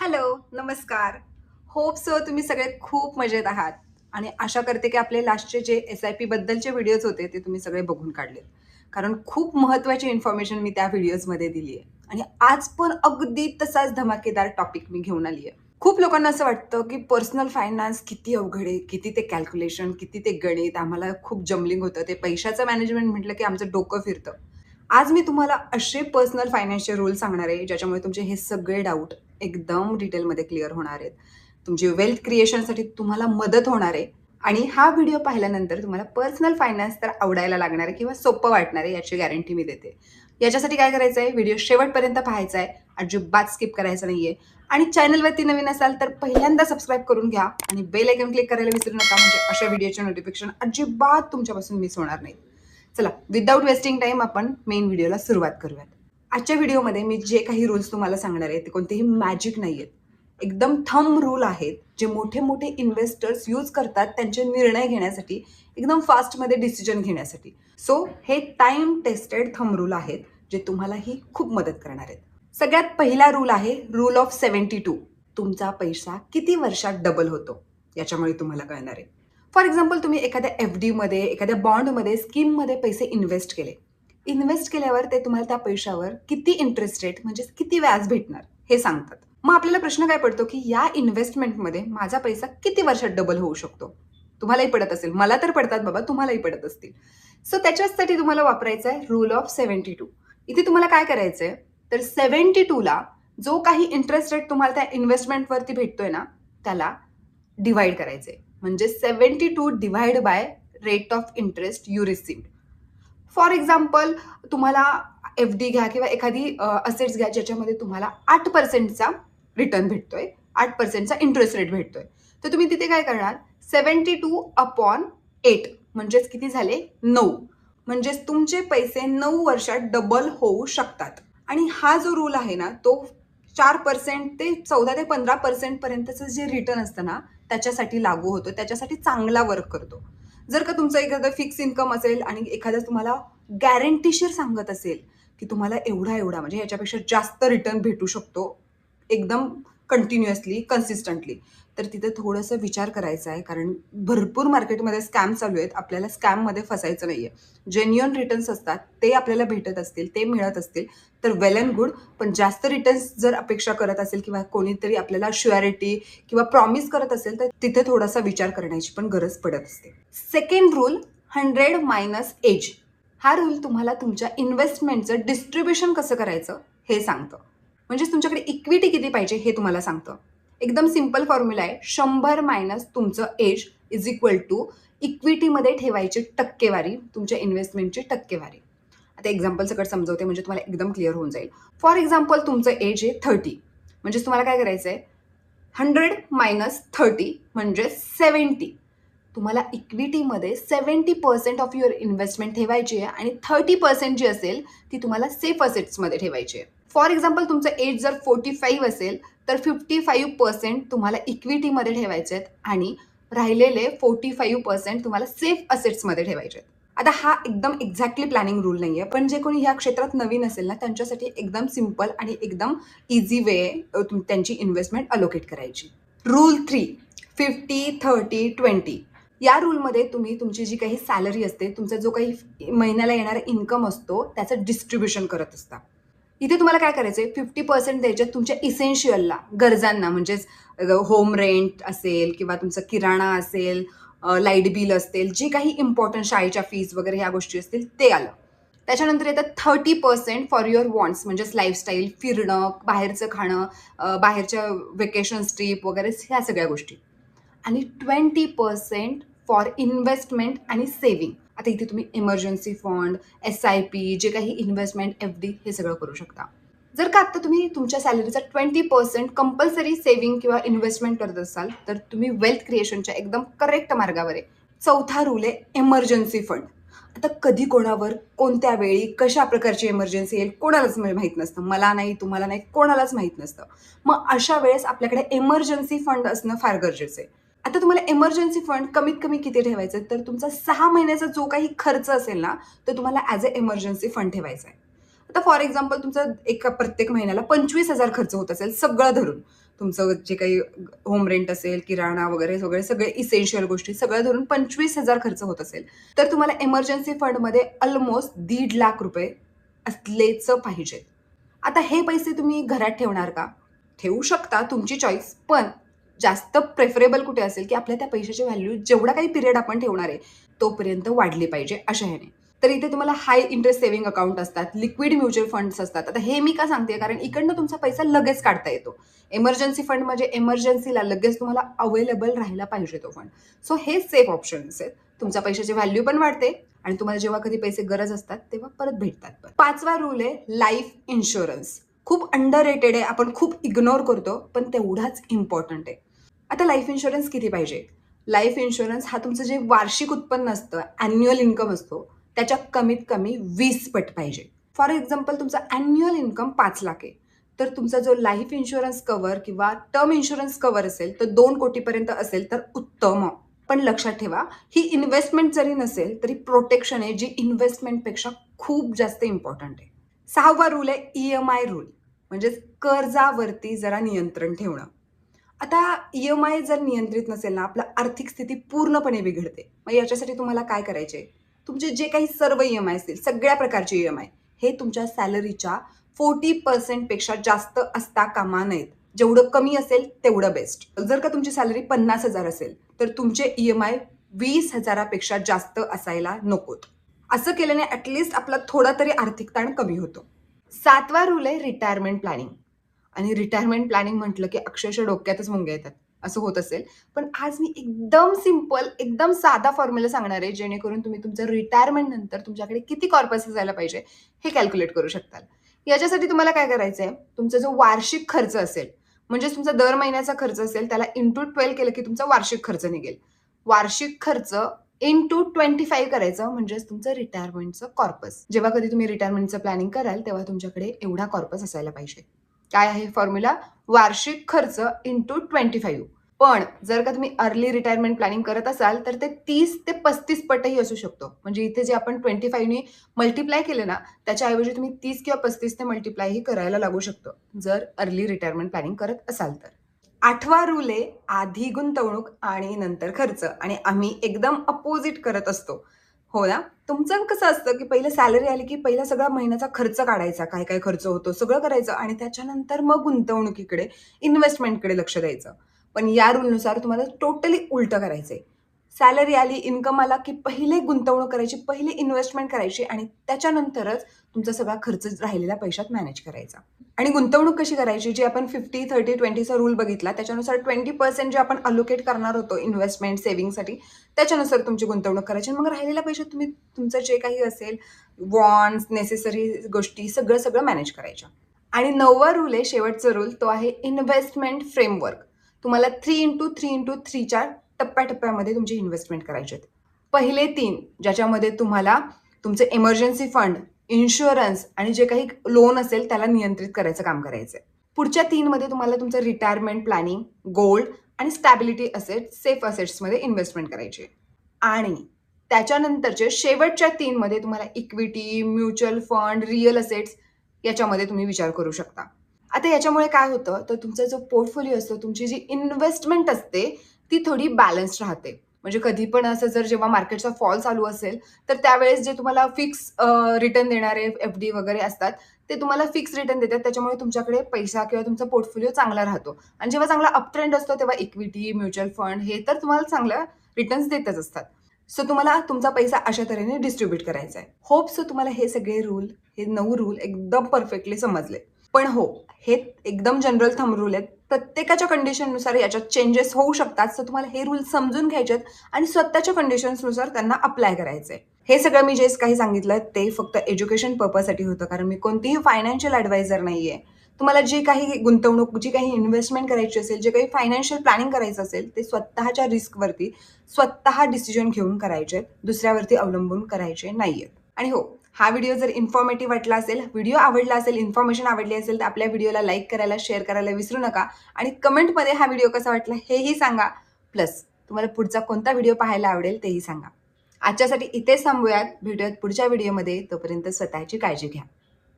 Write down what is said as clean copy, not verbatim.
Hello, नमस्कार. Hope so तुम्ही सगळे खूप मजेत आहात आणि आशा करते की आपले लास्टचे जे एस-आय-पी बद्दलचे व्हिडिओज होते ते तुम्ही सगळे बघून काढलेत. कारण खूप महत्त्वाची इन्फॉर्मेशन मी त्या व्हिडिओजमध्ये दिली आहे आणि आज पण अगदी तसाच धमाकेदार टॉपिक मी घेऊन आली आहे. खूप लोकांना असं वाटतं की पर्सनल फायनान्स किती अवघड आहे, किती ते कॅल्क्युलेशन, किती ते गणित, आम्हाला खूप जंबलिंग होतं. ते पैशाचं मॅनेजमेंट म्हटलं की आमचं डोकं फिरतं. आज मी तुम्हाला असे पर्सनल फायनान्सचे रूल सांगणार आहे, ज्याच्यामुळे तुमचे हे सगळे डाऊट एकदम डिटेलमध्ये क्लिअर होणार आहेत. तुमची वेल्थ क्रिएशनसाठी तुम्हाला मदत होणार आहे आणि हा व्हिडिओ पाहिल्यानंतर तुम्हाला पर्सनल फायनान्स तर आवडायला लागणार आहे किंवा सोपं वाटणार आहे याची गॅरंटी मी देते. याच्यासाठी काय करायचं आहे, व्हिडिओ शेवटपर्यंत पाहायचा आहे, अजिबात स्किप करायचं नाहीये आणि चॅनलवरती नवीन असाल तर पहिल्यांदा सबस्क्राईब करून घ्या आणि बेल आयकॉन क्लिक करायला विसरू नका, म्हणजे अशा व्हिडिओचे नोटिफिकेशन अजिबात तुमच्यापासून मिस होणार नाही. चला, विदाऊट वेस्टिंग टाइम आपण मेन व्हिडिओला सुरुवात करूयात. आजच्या व्हिडिओमध्ये मी जे काही रूल्स तुम्हाला सांगणार आहे ते कोणतेही मॅजिक नाही आहेत. एकदम थंब रूल आहेत, जे मोठे मोठे इन्व्हेस्टर्स यूज करतात त्यांचे निर्णय घेण्यासाठी, एकदम फास्टमध्ये डिसिजन घेण्यासाठी. सो हे टाइम टेस्टेड थंब रूल आहेत, जे तुम्हालाही खूप मदत करणार आहेत. सगळ्यात पहिला रूल आहे रूल ऑफ 72. तुमचा पैसा किती वर्षात डबल होतो याच्यामुळे तुम्हाला कळणार आहे. फॉर एक्झाम्पल, तुम्ही एखाद्या एफ-डीमध्ये, एखाद्या बॉन्डमध्ये, स्कीममध्ये पैसे इन्व्हेस्ट केले. इन्व्हेस्ट केल्यावर ते तुम्हाला त्या पैशावर किती इंटरेस्ट रेट म्हणजे किती व्याज भेटणार हे सांगतात. मग आपल्याला प्रश्न काय पडतो की या इन्व्हेस्टमेंटमध्ये माझा पैसा किती वर्षात डबल होऊ शकतो? तुम्हालाही पडत असेल, मला तर पडतात बाबा, तुम्हालाही पडत असतील. सो त्याच्यासाठी तुम्हाला वापरायचा आहे रूल ऑफ 72. इथे तुम्हाला काय करायचंय, तर 72ला जो काही इंटरेस्ट रेट तुम्हाला त्या इन्व्हेस्टमेंटवरती भेटतोय ना, त्याला डिवाइड करायचंय. म्हणजे 72 divide by rate of interest you received. For example, तुम्हाला एफ-डी घ्या किंवा एखादी असेट्स घ्या ज्याच्यामध्ये तुम्हाला 8%चा रिटर्न भेटतोय, 8%चा इंटरेस्ट रेट भेटतोय. तर तुम्ही तिथे काय करणार, 72/8 म्हणजेच किती झाले, 9. म्हणजेच तुमचे पैसे 9 वर्षात डबल होऊ शकतात. आणि हा जो रूल आहे ना, तो 4% ते 14 ते 15% पर्यंतचं जे रिटर्न असतं ना, त्याच्यासाठी लागू होतो, त्याच्यासाठी चांगला वर्क करतो. जर का तुमचं एखादं फिक्स इन्कम असेल आणि एखादं तुम्हाला गॅरंटीशीर सांगत असेल की तुम्हाला एवढा एवढा म्हणजे ह्याच्यापेक्षा जास्त रिटर्न भेटू शकतो एकदम कंटिन्युअसली, कन्सिस्टंटली, तर तिथे थोडंसं विचार करायचा आहे. कारण भरपूर मार्केटमध्ये स्कॅम चालू आहेत. आपल्याला स्कॅममध्ये फसायचं नाहीये. जेन्युइन रिटर्न्स असतात, ते आपल्याला भेटत असतील, ते मिळत असतील तर वेल अँड गुड. पण जास्त रिटर्न्स जर अपेक्षा करत असेल किंवा कोणीतरी आपल्याला श्युअरिटी किंवा प्रॉमिस करत असेल, तर तिथे थोडासा विचार करण्याची पण गरज पडत असते. Second rule, 100 minus age. हा रूल तुम्हाला तुमच्या इन्व्हेस्टमेंटचं डिस्ट्रीब्युशन कसं करायचं हे सांगतं. म्हणजेच तुमच्याकडे इक्विटी किती पाहिजे हे तुम्हाला सांगतं. एकदम सिंपल फॉर्म्युला आहे. 100 मायनस तुमचं एज इज इक्वल टू इक्विटीमध्ये ठेवायची टक्केवारी, तुमच्या इन्व्हेस्टमेंटची टक्केवारी. आता एक्झाम्पल सकट समजवते म्हणजे तुम्हाला एकदम क्लिअर होऊन जाईल. फॉर एक्झाम्पल, तुमचं एज आहे 30. म्हणजेच तुम्हाला काय करायचं आहे, 100 मायनस 30 म्हणजे 70. तुम्हाला इक्विटीमध्ये 70% ऑफ युअर इन्व्हेस्टमेंट ठेवायची आहे आणि 30% जी असेल ती तुम्हाला सेफ असेट्समध्ये ठेवायची आहे. फॉर एक्झाम्पल, तुमचं एज जर 45 असेल तर 55% तुम्हाला इक्विटीमध्ये ठेवायचे आहेत आणि राहिलेले 45% तुम्हाला सेफ असेट्समध्ये ठेवायचे आहेत. आता हा एकदम एक्झॅक्टली प्लॅनिंग रूल नाही आहे, पण जे कोणी ह्या क्षेत्रात नवीन असेल ना, त्यांच्यासाठी एकदम सिंपल आणि एकदम इझी वे आहे त्यांची इन्व्हेस्टमेंट अलोकेट करायची. रूल 3, 50-30-20. या रूलमध्ये तुम्ही तुमची जी काही सॅलरी असते, तुमचा जो काही महिन्याला येणारा इन्कम असतो, त्याचं डिस्ट्रीब्युशन करत असता. इथे तुम्हाला काय करायचं आहे, 50% द्यायचे तुमच्या इसेन्शियलला, गरजांना. म्हणजेच होम रेंट असेल किंवा तुमचा किराणा असेल, लाईट बिल असेल, जे काही इम्पॉर्टंट शाळेच्या फीज वगैरे ह्या गोष्टी असतील ते आलं. त्याच्यानंतर येतात 30% फॉर युअर वॉन्ट्स, म्हणजेच लाईफस्टाईल, फिरणं, बाहेरचं खाणं, बाहेरच्या वेकेशन्स, ट्रिप वगैरे ह्या सगळ्या गोष्टी. आणि 20% फॉर इन्व्हेस्टमेंट आणि सेव्हिंग. आता इथे तुम्ही इमर्जन्सी फंड, एस-आय-पी, जे काही इन्व्हेस्टमेंट, एफ-डी, हे सगळं करू शकता. जर का आता तुम्ही तुमच्या सॅलरीचा 20% कंपल्सरी सेव्हिंग किंवा इन्व्हेस्टमेंट करत असाल, तर तुम्ही वेल्थ क्रिएशनच्या एकदम करेक्ट मार्गावर आहे. चौथा रूल आहे इमर्जन्सी फंड. आता कधी कोणावर, कोणत्या वेळी, कशा प्रकारची इमर्जन्सी येईल कोणालाच माहीत नसतं. मला नाही, तुम्हाला नाही, कोणालाच माहीत नसतं. मग अशा वेळेस आपल्याकडे इमर्जन्सी फंड असणं फार गरजेचं आहे. आता तुम्हाला इमर्जन्सी फंड कमीत कमी किती ठेवायचं, तर तुमचा 6 महिन्याचा जो काही खर्च असेल ना, तो तुम्हाला ॲज अ इमर्जन्सी फंड ठेवायचा आहे. आता फॉर एक्झाम्पल, तुमचा प्रत्येक महिन्याला 25,000 खर्च होत असेल सगळं धरून, तुमचं जे काही होम रेंट असेल, किराणा वगैरे वगैरे सगळे इसेन्शियल गोष्टी सगळं धरून 25,000 खर्च होत असेल, तर तुम्हाला इमर्जन्सी फंडमध्ये ऑलमोस्ट ₹1,50,000 असलेच पाहिजे. आता हे पैसे तुम्ही घरात ठेवणार का? ठेवू शकता, तुमची चॉईस. पण जास्त प्रेफरेबल कुठे असेल, की आपल्या त्या पैशाची व्हॅल्यू जेवढा काही पिरियड आपण ठेवणार आहे, तोपर्यंत वाढली पाहिजे अशा ह्याने. तर इथे तुम्हाला हाय इंटरेस्ट सेव्हिंग अकाउंट असतात, लिक्विड म्युच्युअल फंड्स असतात. आता हे मी का सांगते, कारण इकडनं तुमचा पैसा लगेच काढता येतो. इमर्जन्सी फंड म्हणजे इमर्जन्सीला लगेच तुम्हाला अवेलेबल राहायला पाहिजे तो फंड. सो हे सेफ ऑप्शन्स आहेत. तुमच्या पैशाची व्हॅल्यू पण वाढते आणि तुम्हाला जेव्हा कधी पैसे गरज असतात तेव्हा परत भेटतात पण. 5वा रूल आहे लाईफ इन्शुरन्स. खूप अंडररेटेड आहे, आपण खूप इग्नोर करतो, पण तेवढाच इम्पॉर्टंट आहे. आता लाईफ इन्शुरन्स किती पाहिजे? लाईफ इन्शुरन्स हा तुमचं जे वार्षिक उत्पन्न असतं, ॲन्युअल इन्कम असतो, त्याच्या कमीत कमी 20 पट पाहिजे. फॉर एक्झाम्पल तुमचा ॲन्युअल इन्कम 5,00,000 आहे, तर तुमचा जो लाईफ इन्शुरन्स कव्हर किंवा टर्म इन्शुरन्स कव्हर असेल, तर 2 कोटीपर्यंत असेल तर उत्तम. पण लक्षात ठेवा, ही इन्व्हेस्टमेंट जरी नसेल, तरी प्रोटेक्शन आहे, जी इन्व्हेस्टमेंटपेक्षा खूप जास्त इम्पॉर्टंट आहे. 6वा रूल आहे EMI रूल, म्हणजेच कर्जावरती जरा नियंत्रण ठेवणं. आता EMI जर नियंत्रित नसेल ना, आपलं आर्थिक स्थिती पूर्णपणे बिघडते. मग याच्यासाठी तुम्हाला काय करायचे? तुमचे जे काही सर्व EMI असतील, सगळ्या प्रकारचे EMI हे तुमच्या सॅलरीच्या 40% पेक्षा जास्त असता कामा नयेत. जेवढं कमी असेल तेवढं बेस्ट. जर का तुमची सॅलरी 50,000 असेल, तर तुमचे EMI 20,000 पेक्षा जास्त असायला नकोत. असं केल्याने ॲटलीस्ट आपला थोडा तरी आर्थिक ताण कमी होतो. 7वा रूल आहे रिटायरमेंट प्लॅनिंग. आणि रिटायरमेंट प्लॅनिंग म्हटलं की अक्षरशः डोक्यातच मुंग्या येतात. असं होत असेल. पण आज मी एकदम सिंपल, एकदम साधा फॉर्म्युला सांगणार आहे, जेणेकरून तुम्ही तुमचं रिटायरमेंट नंतर तुमच्याकडे किती कॉर्पस असायला पाहिजे, हे कॅल्क्युलेट करू शकताल. याच्यासाठी तुम्हाला काय करायचं आहे, तुमचा जो वार्षिक खर्च असेल, म्हणजेच तुमचा दर महिन्याचा खर्च असेल, त्याला इंटू 12 केलं की तुमचा वार्षिक खर्च निघेल. वार्षिक खर्च इंटू 25 करायचं, म्हणजेच तुमचं रिटायरमेंटचं कॉर्पस. जेव्हा कधी तुम्ही रिटायरमेंटचं प्लॅनिंग कराल, तेव्हा तुमच्याकडे एवढा कॉर्पस असायला पाहिजे. काय आहे फॉर्म्युला? वार्षिक खर्च इंटू 25. पण जर का तुम्ही अर्ली रिटायरमेंट प्लॅनिंग करत असाल, तर ते 30 ते 35 पटही असू शकतो. म्हणजे इथे जे आपण 25नी मल्टिप्लाय केले ना, त्याच्याऐवजी तुम्ही 30 किंवा 35 मल्टिप्लायही करायला लागू शकतो, जर अर्ली रिटायरमेंट प्लॅनिंग करत असाल तर. 8वा रूल आहे आधी गुंतवणूक आणि नंतर खर्च, आणि आम्ही एकदम अपोजिट करत असतो. हो ना? तुमचं कसं असतं, की पहिलं सॅलरी आली, की पहिला सगळा महिन्याचा खर्च काढायचा, काय-काय खर्च होतो सगळं करायचं आणि त्याच्यानंतर मग गुंतवणुकीकडे, इन्व्हेस्टमेंटकडे लक्ष द्यायचं. पण या रूलनुसार तुम्हाला टोटली उलटं करायचंय. सॅलरी आली, इन्कम आला, की पहिले गुंतवणूक करायची, पहिले इन्व्हेस्टमेंट करायची आणि त्याच्यानंतरच तुमचा सगळा खर्च राहिलेल्या पैशात मॅनेज करायचा. आणि गुंतवणूक कशी करायची? जी आपण 50, 30, 20चा रूल बघितला, त्याच्यानुसार 20% जे आपण अलोकेट करणार होतो इन्व्हेस्टमेंट, सेव्हिंगसाठी, त्याच्यानुसार तुमची गुंतवणूक करायची. मग राहिलेल्या पैशात तुम्ही तुमचं जे काही असेल, वॉन्ट्स, नेसेसरी गोष्टी सगळं मॅनेज करायच्या. आणि 9वा रूल आहे, शेवटचा रूल, तो आहे इन्व्हेस्टमेंट फ्रेमवर्क. तुम्हाला 3x3x3च्या टप्प्याटप्प्यामध्ये तुमची इन्व्हेस्टमेंट करायची आहे. पहिले 3 ज्याच्यामध्ये तुम्हाला तुमचे इमर्जन्सी फंड, इन्शुरन्स आणि जे काही लोन असेल त्याला नियंत्रित करायचं काम करायचंय. पुढच्या 3 मध्ये तुम्हाला तुमचं रिटायरमेंट प्लॅनिंग, गोल्ड आणि स्टॅबिलिटी असेट्स, सेफ असेट्समध्ये इन्व्हेस्टमेंट करायची आहे. आणि त्याच्यानंतरचे शेवटच्या 3 मध्ये तुम्हाला equity, mutual fund, real assets याच्यामध्ये तुम्ही विचार करू शकता. आता याच्यामुळे काय होतं, तर तुमचा जो पोर्टफोलिओ असतो, तुमची जी इन्व्हेस्टमेंट असते, ती थोडी बॅलन्स्ड राहते. म्हणजे कधी पण असं जर जेव्हा मार्केटचा फॉल चालू असेल, तर त्यावेळेस जे तुम्हाला फिक्स रिटर्न देणारे एफ-डी वगैरे असतात, ते तुम्हाला फिक्स रिटर्न देतात. त्याच्यामुळे तुमच्याकडे पैसा किंवा तुमचा पोर्टफोलिओ चांगला राहतो. आणि जेव्हा चांगला अप ट्रेंड असतो, तेव्हा इक्विटी, म्युच्युअल फंड हे तर तुम्हाला चांगल्या रिटर्न्स देतच असतात. सो तुम्हाला तुमचा पैसा अशा तऱ्हेने डिस्ट्रिब्यूट करायचा आहे. होप सो तुम्हाला हे सगळे रूल, हे 9 रूल एकदम परफेक्टली समजले. पण हो, हे एकदम जनरल थंब रूल आहेत. प्रत्येकाच्या कंडिशननुसार याच्यात चेंजेस होऊ शकतात. सो तुम्हाला हे रूल समजून घ्यायचेत आणि स्वतःच्या कंडिशन्सनुसार त्यांना अप्लाय करायचंय. हे सगळं मी जे काही सांगितलं ते फक्त एज्युकेशन पर्पजसाठी होतं, कारण मी कोणतीही फायनान्शियल ॲडवायझर नाहीये. तुम्हाला जी काही गुंतवणूक, जी काही इन्व्हेस्टमेंट करायची असेल, जे काही फायनान्शियल प्लॅनिंग करायचं असेल, ते स्वतःच्या रिस्कवरती स्वतः डिसिजन घेऊन करायचे, दुसऱ्यावरती अवलंबून करायचे नाहीयेत. आणि हो, हा व्हिडिओ जर इन्फॉर्मेटिव्ह वाटला असेल, व्हिडिओ आवडला असेल, इन्फॉर्मेशन आवडली असेल, तर आपल्या व्हिडिओला लाईक करायला, शेअर करायला विसरू नका आणि कमेंटमध्ये हा व्हिडिओ कसा वाटला हेही सांगा. प्लस तुम्हाला पुढचा कोणता व्हिडिओ पाहायला आवडेल तेही सांगा. आजच्यासाठी इथेच थांबूयात. भेटूयात पुढच्या व्हिडिओमध्ये. तोपर्यंत स्वतःची काळजी घ्या.